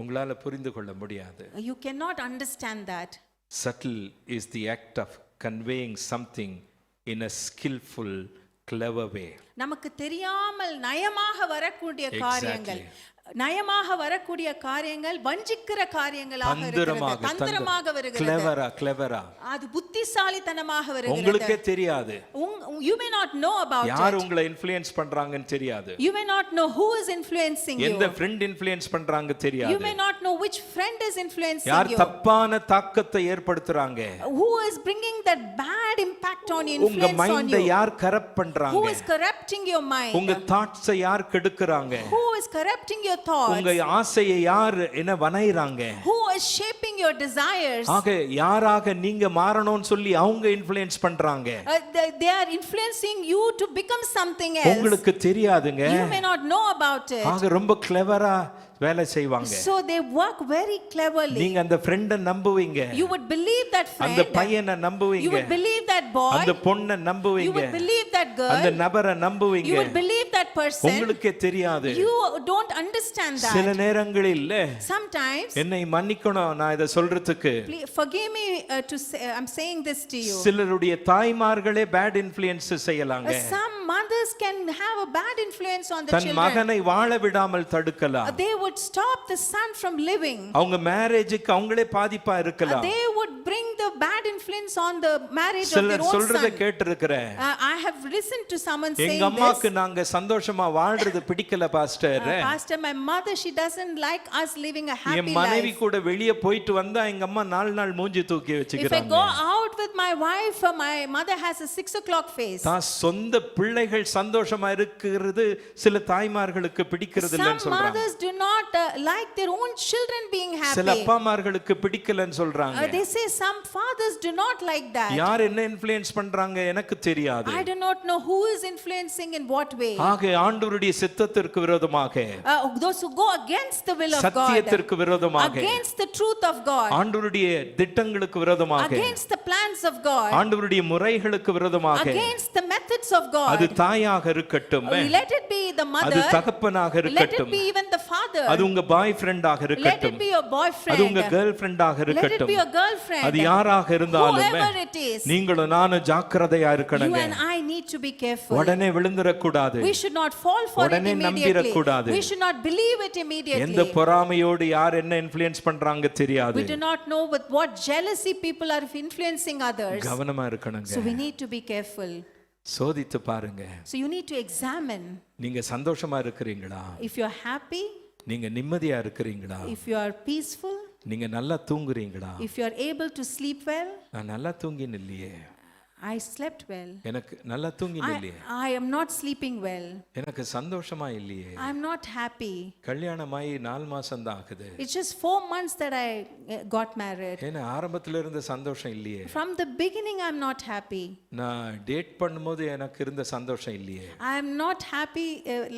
உங்களால புரிந்து கொள்ள முடியாது. You cannot understand that. Subtle is the act of conveying something in a skillful, clever way. நமக்கு தெரியாமல் நயமாக வரக்கூடிய காரியங்கள், நயமாக வரக்கூடிய காரியங்கள் வஞ்சிக்கிற காரியங்களாக இருக்கிறது. தந்திரமாக வருகிறது. clever. அது புத்திசாலித்தனமாக வருகிறது. உங்களுக்கே தெரியாது. You may not know about யார் it. உங்களை இன்ஃப்ளூயன்ஸ் பண்றாங்கன்னு தெரியாது. You may not know who is influencing you. எந்த friend இன்ஃப்ளூயன்ஸ் பண்றாங்க தெரியாது. You may not know which friend is influencing யார் you. தப்பான தாக்கத்தை ஏற்படுத்துறாங்க. Who is bringing that bad impact on you, உங்க influence on மைண்ட you. யார் கரப்ட் பண்றாங்க. Who is corrupting your mind? உங்க தாட்ஸை யார் கெடுக்குறாங்க. Who is corrupting your thoughts? உங்க ஆசையை யார் என்ன வனையறாங்க. Who is shaping your desires? ஆக யாராக நீங்க மாறணும்னு சொல்லி அவங்க இன்ஃப்ளூயன்ஸ் பண்றாங்க. They are influencing you to become something else. உங்களுக்கு தெரியாதுங்க. You may not know about it. ஆக ரொம்ப கிளவரா வேலை செய்வாங்க. So they work very cleverly. நீங்க அந்த ஃப்ரெண்ட நம்புவீங்க. You would believe that friend. அந்த பையனை நம்புவீங்க. You would believe that boy. அந்த பொண்ணை நம்புவீங்க. You would believe that girl. அந்த நபரை நம்புவீங்க. You would believe that person. உங்களுக்கு தெரியாது. You don't understand that. சில நேரங்களில் Sometimes என்னை மன்னிக்கணும் நான் இத சொல்றதுக்கு. Forgive me to say, I'm saying this to you. சிலருடைய தாய்மார்களே பேட் இன்ஃப்ளூயன்ஸ் செய்யலாங்க. Some mothers can have a bad influence on the தன் children. மகனை வாழ விடாமல் தடுக்கலாம். They would stop the son from living. அவங்க மேரேஜுக்கு அவங்களே பாதிப்பா இருக்கலாம். They would bring the bad influence on the marriage of their சிலர் own சொல்றத son. கேட்டிருக்கிறேன். I have listened to someone saying எங்க this. அம்மாக்கு நாங்க சந்தோஷமா வாழ்றது பிடிக்கல pastor. Pastor, my mother, she doesn't like us living a happy என் மனைவி life. கூட வெளிய போயிட்டு வந்தா எங்க அம்மா 4 நாள் மூஞ்சி தூக்கி If I வச்சுக்கிறாங்க. go out with my wife, my mother has a 6 o'clock face. தான் சொந்த பிள்ளைகள் சந்தோஷமா இருக்கிறது சில தாய்மார்களுக்கு பிடிக்கிறது இல்லன்னு Some சொல்றாங்க. mothers do not like their own children being சில happy. அப்பாமார்களுக்கு பிடிக்கலன்னு சொல்றாங்க. They say some fathers do not like that. யார் என்ன இன்ஃப்ளூயன்ஸ் பண்றாங்க எனக்கு தெரியாது. I do not know who is influencing in what way. ஆக ஆண்டவருடைய சித்தத்திற்கு விரோதமாக, Those who go against the will of God, சத்தியத்திற்கு விரோதமாக, against the truth of God, ஆண்டவருடைய திட்டங்களுக்கு விரோதமாக, against the plans of God, ஆண்டவருடைய முறைகளுக்கு விரோதமாக, against the methods of God. அது தாயாக இருக்கட்டும், Let it be the அது mother, தகப்பனாக let it இருக்கட்டும், be even the father, அது உங்க பாய் ஃப்ரெண்டாக let it இருக்கட்டும், be your boyfriend, அது உங்க கேர்ள் ஃப்ரெண்டாக let it இருக்கட்டும், be your girlfriend, அது யாராக இருந்தாலும் whoever it is. நீங்களும் நானும் ஜாக்கிரதையா You இருக்கணுங்க. and I need to be careful. உடனே விழுந்துடக் கூடாது. We should not fall for it உடனே immediately. நம்பிரக்கூடாது. We should not believe it எந்த immediately. பொறாமையோடு யார் என்ன இன்ஃப்ளூயன்ஸ் பண்றாங்க தெரியாது. We do not know with what jealousy people are influencing others. கவனமா இருக்கணுங்க. So we need to be careful. சோதித்து பாருங்க. So you need to examine. நீங்க சந்தோஷமா இருக்கிறீங்களா? If you're happy, நீங்க நிம்மதியா இருக்கிறீங்களா? if you are peaceful, நீங்க நல்லா தூங்குறீங்களா? if you are able to sleep well. நான் நல்லா தூங்கின இல்லையே, I slept well. எனக்கு நல்லா தூங்கின இல்லையே, I am not sleeping well. எனக்கு சந்தோஷமா இல்லையே. I am not happy. கல்யாணமாயி 4 மாசம் தான் ஆகுது. It's just 4 months that I got married. ஏன்னா ஆரம்பத்துல இருந்த சந்தோஷம் இல்லையே. From the beginning I'm not happy. நான் டேட் பண்ணும்போது எனக்கு இருந்த சந்தோஷம் இல்லையே. I am not happy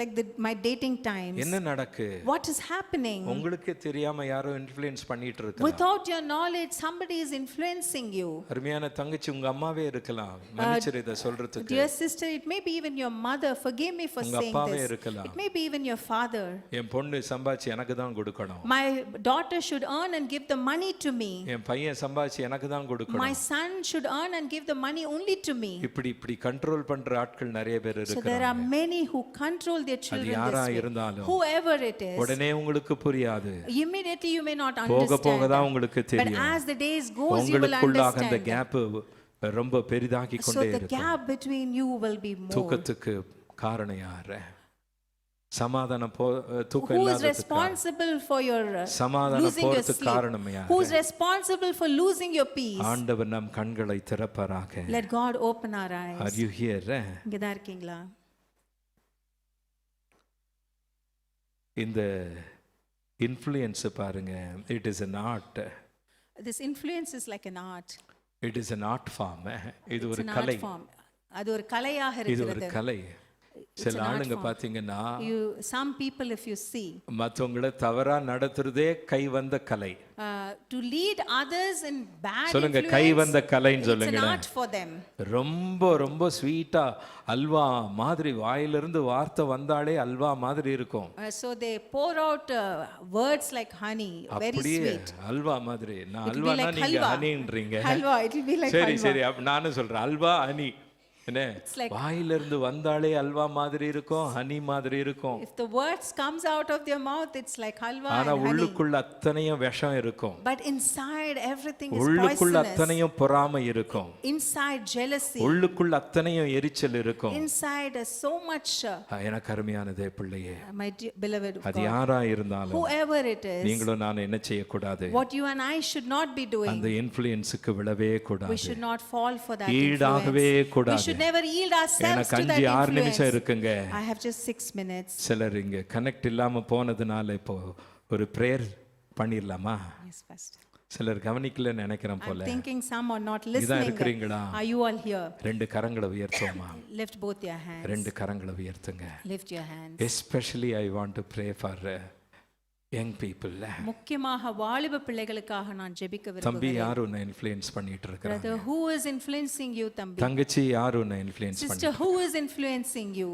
like my dating times. என்ன நடக்கு? What is happening? உங்களுக்கு தெரியாம யாரோ இன்ஃப்ளூயன்ஸ் பண்ணிட்டு இருக்காங்க. Without your knowledge somebody is influencing you. அருமையான தங்கச்சி, உங்க அம்மாவே இருக்கலாம். மன்னிச்சிரு இத சொல்றதுக்கு. Dear sister, it may be even your mother. Forgive me for saying this. இருக்கலாம். It may be even your father. என் பொண்ணு சம்பாதிச்சு எனக்கு தான் கொடுக்கணும். My daughter should earn and give the money to me. என் பையன் சம்பாதிச்சு எனக்கு தான் கொடுக்கணும். My son should earn and give the money only to me. இப்படி கண்ட்ரோல் பண்ற ஆட்கள் நிறைய பேர் So இருக்காங்க. there are many who control their children யாரா this way. இருந்தாலும் Whoever it is. உடனே உங்களுக்கு புரியாது. Immediately you may not போக understand. போக தான் உங்களுக்கு But தெரியும். as the days goes you will உங்களுக்குள்ளாக அந்த understand. கேப் ரொம்ப பெரிதாகி So கொண்டே the இருக்கும். gap between you will be more. தூக்கத்துக்கு காரணம் யாரு? சமாதானம் தூக்கம் Who is இல்லாததுக்கு responsible for your சமாதானம் losing your போறதுக்கு sleep? காரணம் யாரு? Who is responsible for losing your peace? ஆண்டவர் நம் கண்களை திறப்பாராக. Let God open our eyes. Are you here? இங்க தான் இருக்கீங்களா? இந்த இன்ஃப்ளூயன்ஸ் பாருங்க. It is an art. This influence is like an art. It is an art form. இது It's ஒரு an கலை. art form. அது ஒரு கலையாக இது ஒரு இருக்கிறது. கலை. சில ஆளுங்க பாத்தீங்கன்னா Some people if you see மத்தவங்கள தவறா நடத்துறதே கை வந்த கலை. to lead others in bad சொல்லுங்க, influence. கை வந்த கலைன்னு சொல்லுங்க. It's an art for them. ரொம்ப ரொம்ப ஸ்வீட்டா அல்வா மாதிரி வாயிலிருந்து வார்த்தை வந்தாலே அல்வா மாதிரி இருக்கும். So they pour out words like honey, very அப்படியே sweet. அல்வா மாதிரி. நான் It will be அல்வானா like நீங்க halwa. ஹனின்றீங்க. Halwa, it will be like சரி halwa. சரி, நானும் சொல்றேன் அல்வா ஹனி. என்ன like வாயிலிருந்து வந்தாலே அல்வா மாதிரி இருக்கும், ஹனி மாதிரி இருக்கும். If the words comes out of their mouth it's like halwa ஆனா and honey. உள்ளுக்குள்ள அத்தனையும் விஷம் இருக்கும். But inside everything is உள்ளுக்குள்ள poisonous. அத்தனையும் பொறாமை இருக்கும். Inside jealousy. உள்ளுக்குள்ள அத்தனையும் எரிச்சல் இருக்கும். Inside so much எனக்கு அருமையானதே பிள்ளையே, my beloved அது God, யாரா இருந்தாலும் whoever it is, நீங்களும் நான் என்ன செய்யக்கூடாது? what you and I should not be doing. அந்த இன்ஃப்ளூயன்ஸுக்கு விழவே We கூடாது. should not fall for that ஈடாகவே influence. We கூடாது. should never yield ourselves எனக்கு to that 5-6 நிமிஷம் influence. இருக்குங்க. I have just 6 minutes. சிலர் இங்க கனெக்ட் இல்லாம போனதுனால இப்போ ஒரு பிரேயர் பண்ணிரலாமா? Yes, Pastor. சிலர் கவனிக்கலன்னு நினைக்கிறேன் I'm போல. thinking some are not இதான் listening. இருக்கிறீங்களா? Are you all here? 2 கரங்களை உயர்த்துவோமா? Lift both your hands. 2 கரங்களை உயர்த்துங்க. Lift your hands. Especially I want to pray for young people. முக்கியமாக வாலிப பிள்ளைகளுக்காக நான் ஜெபிக்க தம்பி, விரும்புகிறேன். யார் உன்னை இன்ஃப்ளூயன்ஸ் பண்ணிட்டு இருக்காங்க? Brother, who is influencing you, தம்பி? தங்கச்சி, யார் உன்னை இன்ஃப்ளூயன்ஸ் பண்ணி? Sister, who is influencing you?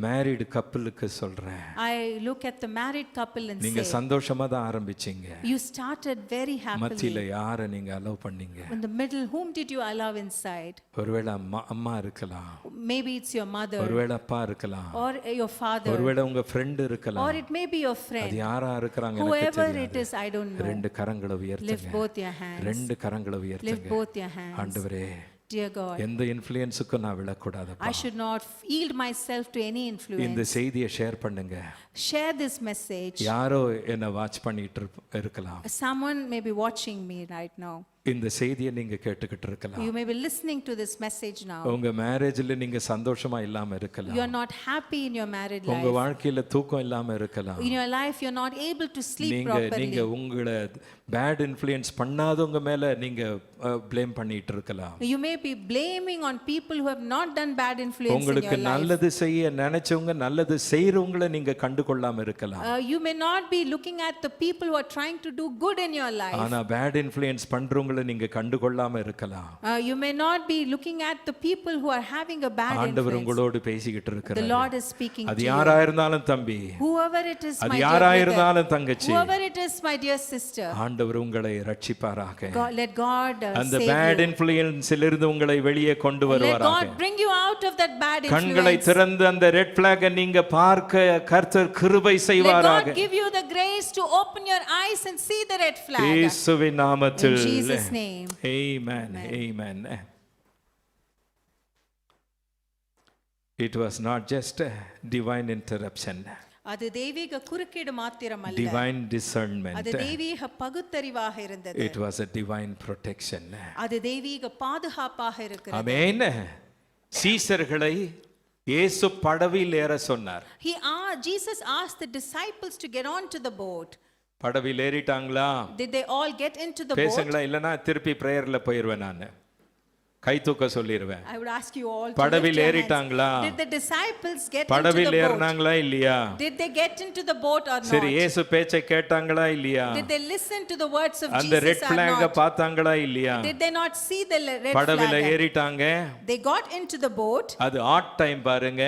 Married கப்பலுக்கு சொல்றேன். I look at the married couple and நீங்க say, சந்தோஷமா தான் ஆரம்பிச்சீங்க. you started very மத்தியில happily. யாரை நீங்க அலோவ் பண்ணீங்க? In the middle, whom did you allow inside? ஒருவேளை அம்மா இருக்கலாம், Maybe it's your mother ஒருவேளை அப்பா இருக்கலாம், or your father, ஒருவேளை உங்க ஃப்ரெண்ட் or இருக்கலாம். it may be your அது friend. யாரா இருக்கிறாங்க எனக்கு Whoever it தெரியாது. is, I don't know. 2 கரங்களை Lift உயர்த்துங்க. both your hands. 2 கரங்களை Lift உயர்த்துங்க. both your hands. ஆண்டவரே, Dear God, எந்த இன்ஃப்ளூயன்ஸுக்கும் நான் விழக்கூடாதுப்பா. I should not yield myself to any இந்த influence. செய்தியை ஷேர் பண்ணுங்க. Share this message. யாரோ என்ன வாட்ச் பண்ணிட்டு இருக்கலாம். Someone may be watching me right now. இந்த செய்தியை நீங்க கேட்டுக்கிட்டு இருக்கலாம். You may be listening to this message now. உங்க மேரேஜ்ல நீங்க சந்தோஷமா இல்லாம இருக்கலாம். You are not happy in your married உங்க life. வாழ்க்கையில தூக்கம் இல்லாம இருக்கலாம். In your life, you are not able to sleep நீங்க properly. உங்களை பேட் இன்ஃப்ளூயன்ஸ் பண்ணாதவங்க மேல நீங்க ப்ளேம் பண்ணிட்டு இருக்கலாம். You may be blaming on people who have not done bad influence in உங்களுக்கு your life. நல்லது செய்ய நினைச்சவங்க நல்லது செய்யறவங்கள நீங்க கண்டுகொள்ளாம இருக்கலாம். You may not be looking at the people who are trying to do good in your life. ஆனா bad influence பண்றவங்கள நீங்க கண்டுகொள்ளாம இருக்கலாம். You may not be looking at the people who are having a bad ஆண்டவர் influence. உங்களோடு பேசிக்கிட்டு The இருக்கிறார். Lord is speaking அது to you. யாரா இருந்தாலும் தம்பி, Whoever it is, அது my யாரா dear brother, இருந்தாலும் தங்கச்சி, whoever it is, my dear sister, ஆண்டவர் உங்களை ரட்சிப்பாராக. let God அந்த save பேட் you. இன்ஃப்ளூயன்ஸில் இருந்து உங்களை வெளியே கொண்டு Let வருவாராக. God bring you out of that bad கண்களை influence. திறந்து அந்த ரெட் பிளாக் நீங்க பார்க்க கர்த்தர் கிருபை Let செய்வாராக. God give you the grace to open your eyes and see the red flag. இயேசுவின் நாமத்தில். In Jesus' name. Amen. Amen. It was not just a divine interruption. அது தெய்வீக குறுக்கீடு மாத்திரமல்ல, divine discernment. அது தெய்வீக பகுத்தறிவாக இருந்தது. It was a divine protection. அது தெய்வீக பாதுகாப்பாக இருக்கிறது. ஆமென். சீசர்களை இயேசு படவில் ஏற சொன்னார். Jesus asked the disciples to get on to the boat. படவில் ஏறிட்டாங்களா? Did they all get into the boat? பேசுங்களா, இல்லனா திருப்பி பிரேயர்ல போயிருவேன் நான். கை தூக்க சொல்லிடுவேன். I would ask you all to படவில் lift your ஏறிட்டாங்களா? hands. Did the disciples get into the படவில் boat? ஏறினாங்களா இல்லையா? Did they get into the boat or not? சரி, இயேசு பேச்சை கேட்டாங்களா இல்லையா? Did they listen to the words of அந்த Jesus red or ஃபிளாக not? பார்த்தாங்களா இல்லையா? Did they not see the red படவில் flag? ஏறிட்டாங்க. They got into the boat. அது add time பாருங்க.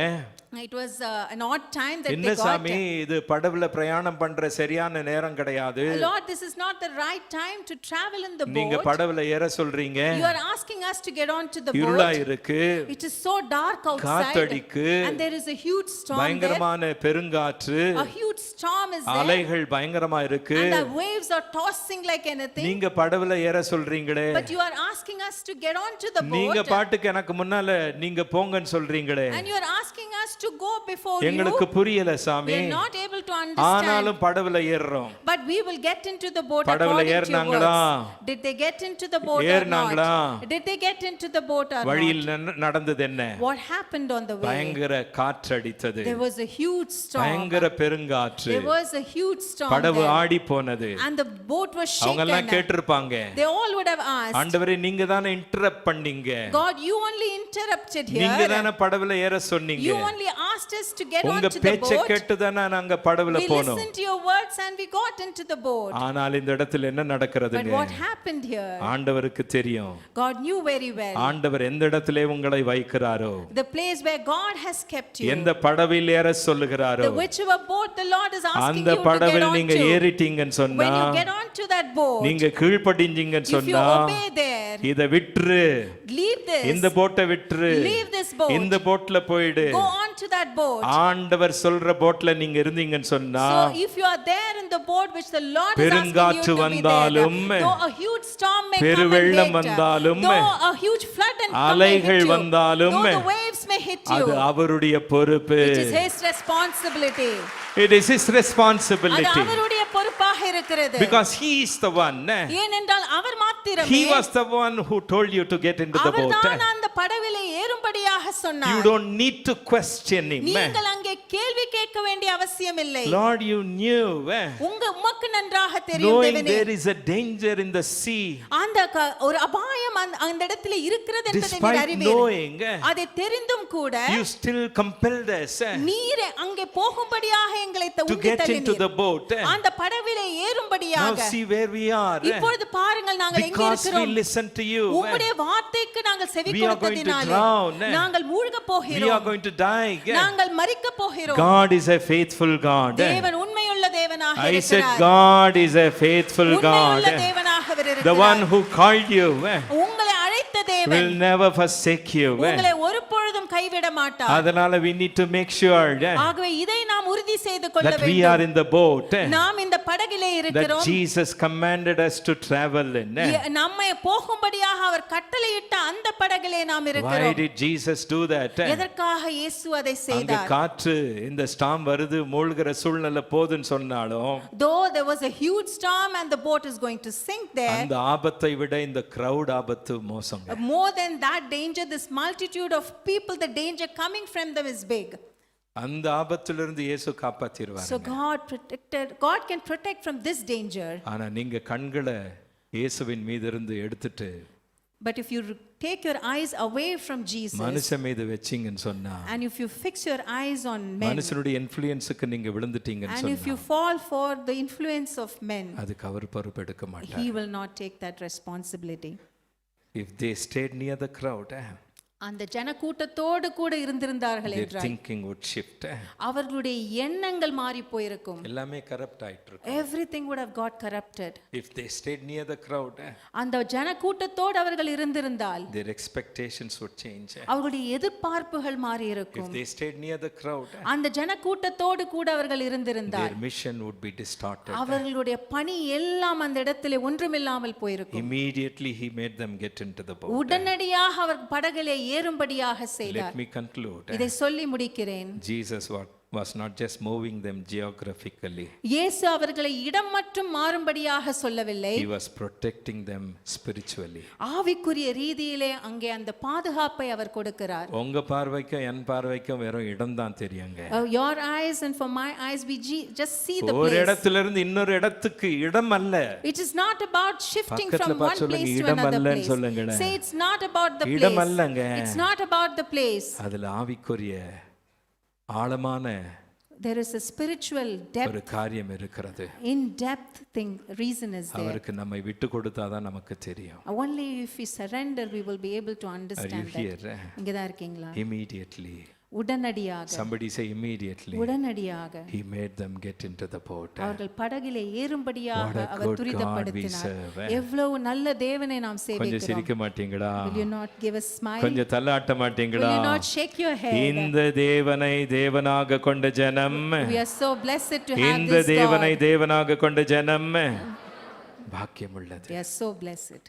It was an odd time that என்ன they got. சாமி, இது படவுல பிரயாணம் பண்ற சரியான நேரம் கிடையாது. Lord, this is not the right time to travel in the நீங்க boat. படவுல ஏற சொல்றீங்க. You are asking us to get on to the இருளா boat. இருக்கு. It is so dark outside. காத்தடிக்கு. And there is a huge storm there. பயங்கரமான பெருங்காற்று. A huge storm is there. அலைகள் பயங்கரமா இருக்கு. And the waves are tossing like anything. நீங்க படவுல ஏற சொல்றீங்களே. But you are asking us to get on to the boat. நீங்க பாட்டுக்கு எனக்கு முன்னால நீங்க போங்கன்னு சொல்றீங்களே. And you are asking us to go before you. எங்களுக்கு புரியல சாமி. We are not able to understand. ஆனாலும் படவுல ஏறுறோம். But we will get into the boat படவுல according to your ஏறினாங்களா? words. Did they get into the boat or ஏறினாங்களா? not? Did they get into the boat or not? வழியில் நடந்தது என்ன? What happened on the way? பயங்கர காற்றடித்தது. There was a huge storm. பயங்கர பெருங்காற்று. There was a huge storm படவு there. ஆடி போனது. And the boat was அவங்க எல்லாம் shaken. கேட்டிருப்பாங்க. They all would have asked, ஆண்டவரே, நீங்க தானே இன்டரப்ட் பண்ணீங்க. God, you only interrupted here. நீங்க தானே படவுல ஏற சொன்னீங்க. You only asked us to get on உங்க to the பேச்சை boat. கேட்டு தானே நாங்க படவுல We போனோம். listened to your words and we got into the boat. ஆனால் இந்த இடத்துல என்ன But நடக்கிறதுங்க? what happened here? ஆண்டவருக்கு தெரியும். God knew very well. ஆண்டவர் எந்த இடத்திலே உங்களை வைக்கிறாரோ, The place where God has kept you. எந்த படவில் ஏற சொல்லுகிறாரோ, The whichever boat the Lord is asking அந்த you to get படவில் on நீங்க to. ஏறிட்டீங்கன்னு சொன்னா, When you get on to that boat, நீங்க கீழ்ப்படிஞ்சீங்கன்னு if you சொன்னா, obey there, இத விட்டுரு, leave this. இந்த போட்டை விட்டுரு, Leave this boat. இந்த போட்ல போயிடு. Go on to that boat. ஆண்டவர் சொல்ற போட்ல நீங்க இருந்தீங்கன்னு சொன்னா, So if you are there in the boat which the Lord is asking you பெருங்காற்று to be there, வந்தாலும், though a huge storm may come and பெருவெள்ளம் hit, வந்தாலும், though a huge flood and come and அலைகள் hit you, வந்தாலும், though the waves may hit you, அது அவருடைய பொறுப்பு. it is his responsibility. It is his அது responsibility. அவருடைய பொறுப்பாக இருக்கிறது. Because he is the one. ஏனென்றால் அவர் மாத்திரமே, He was the one who told you to get into the boat. அவர்தான் அந்த படவிலே ஏறும்படியாக You சொன்னார். don't need to question him. நீங்கள் அங்கே கேள்வி கேட்க வேண்டிய அவசியம் இல்லை. Lord, you knew. உமக்கு நன்றாக தெரியும் Knowing தேவனே, there is a danger in the sea. அந்த ஒரு அபாயம் அந்த இடத்துல இருக்கிறது என்பதை நீர் Despite அறிவீர். knowing, அதை தெரிந்தும் கூட you still compelled us நீர் அங்கே போகும்படியாக எங்களை to உந்தி get into the தள்ளினீர். boat. அந்த படவிலே Now ஏறும்படியாக. see where we are. இப்பொழுது பாருங்கள் நாங்கள் எங்கே Because we இருக்கிறோம். listen to you. உம்முடைய வார்த்தைக்கு நாங்கள் செவி We are going to கொடுத்ததினாலே drown. நாங்கள் மூழ்க We are போகிறோம். going to die. நாங்கள் மரிக்க போகிறோம். God is a faithful God. தேவன் உண்மையுள்ள தேவனாக I said இருக்கிறார். God is a faithful உண்மையுள்ள God. தேவனாக அவர் The இருக்கிறார். one who called you உங்களை அழைத்த தேவன் will never forsake you. உங்களை ஒரு பொழுதும் கைவிட மாட்டார். அதனால we need to make sure ஆகவே இதை நாம் உறுதி செய்து கொள்ள that we are வேண்டும். in the boat நாம் இந்த படகிலே that இருக்கிறோம். Jesus commanded us to travel in. நம்மை போகும்படியாக அவர் கட்டளையிட்ட அந்த படகிலே நாம் Why இருக்கிறோம். did Jesus do that? எதற்காக இயேசு அதை அங்க செய்தார்? காற்று இந்த ஸ்டாம் வருது, மூழ்கிற சூழ்நிலை போதுன்னு சொன்னாலும், Though there was a huge storm and the boat is going to sink there, அந்த ஆபத்தை விட இந்த crowd ஆபத்து மோசம். more than that danger, this multitude of people, the danger coming from them is big. அந்த ஆபத்திலிருந்து இயேசு காப்பாத்திடுவார். So God can protect from this danger. ஆனா நீங்க கண்களை இயேசுவின் மீது இருந்து எடுத்துட்டு But if you take your eyes away from Jesus மனுஷன் மீது வெச்சீங்கன்னு சொன்னா, and if you fix your eyes on men மனுஷனுடைய இன்ஃப்ளூயன்ஸுக்கு நீங்க விழுந்துட்டீங்கன்னு and if சொன்னா, you fall for the influence of men, அதுக்கு அவர் பொறுப்பெடுக்க மாட்டார். he will not take that responsibility. If they stayed near the crowd, அந்த ஜனக்கூட்டத்தோடு கூட இருந்திருந்தார்கள் their என்றால் thinking would shift. அவர்களுடைய எண்ணங்கள் மாறி போயிருக்கும். எல்லாமே கரப்ட் ஆயிட்டு இருக்கும். Everything would have got corrupted. If they stayed near the crowd, அந்த ஜனக்கூட்டத்தோடு அவர்கள் இருந்திருந்தால் their expectations would change. அவர்களுடைய எதிர்பார்ப்புகள் மாறி If இருக்கும். they stayed near the crowd, அந்த ஜனக்கூட்டத்தோடு கூட அவர்கள் இருந்திருந்தால் their mission would be distorted. அவர்களுடைய பணி எல்லாம் அந்த இடத்திலே ஒன்றுமில்லாமல் போயிருக்கும். Immediately he made them get into the boat. உடனடியாக அவர் படகிலே ஏறும்படியாக Let செய்தார். me conclude. இதை சொல்லி முடிக்கிறேன். Jesus was not just moving them geographically. இயேசு அவர்களை இடம் மட்டும் மாறும்படியாக சொல்லவில்லை, He was protecting them spiritually. ஆவிக்குரிய ரீதியிலே அங்கே அந்த பாதுகாப்பை அவர் கொடுக்கிறார். உங்க பார்வைக்கும் என் பார்வைக்கும் வெறும் இடம் தான் தெரியுங்க. Your eyes and for my eyes we just see the ஒரு place. இடத்துல இருந்து இன்னொரு இடத்துக்கு இடம் அல்ல. It is not about shifting பக்கத்துல from one பார்த்து place சொல்லுங்க, to இடம் another அல்லன்னு place. சொல்லுங்களேன். Say it's not about the இடம் place. அல்லங்க. It's not about the place. அதுல ஆவிக்குரிய ஆழமான There is a spiritual depth, ஒரு காரியம் இருக்கிறது. in depth thing, reason is there. அவருக்கு நம்மை விட்டு கொடுத்தாதான் நமக்கு தெரியும். Only if we surrender we will be able to Are you understand that. here? இங்க தான் இருக்கீங்களா? Immediately. உடனடியாக, Somebody say immediately. உடனடியாக He made them get into the boat. அவர்கள் படகிலே ஏறும்படியாக What a our good துரிதப்படுத்தினார். God we serve. எவ்வளவு நல்ல தேவனை நாம் கொஞ்சம் சேவிக்கிறோம். சிரிக்க மாட்டீங்களா? Will you not give a smile? கொஞ்சம் தள்ளாட்ட Will மாட்டீங்களா? you not shake your head? இந்த தேவனை தேவனாக கொண்ட ஜனம், We are so blessed to have இந்த this தேவனை God. தேவனாக கொண்ட ஜனம் பாக்கியம் உள்ளது. We are so blessed.